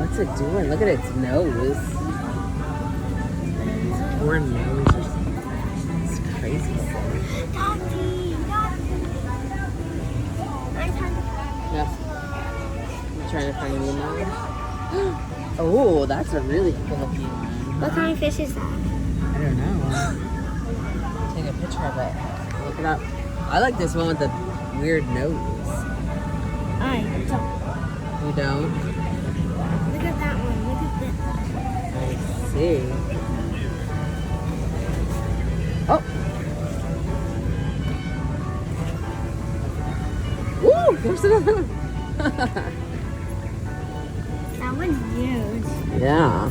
What's it doing? Look at its nose. Or nose or something. It's crazy. Yeah. You trying to find a new one? Oh, that's a really cool looking one. What kind of fish is that? I don't know. Take a picture of it. Look it up. I like this one with the weird nose. I don't. You don't? Look at that one. Look at this. I see. Oh! Woo! There's another one. That one's huge. Yeah.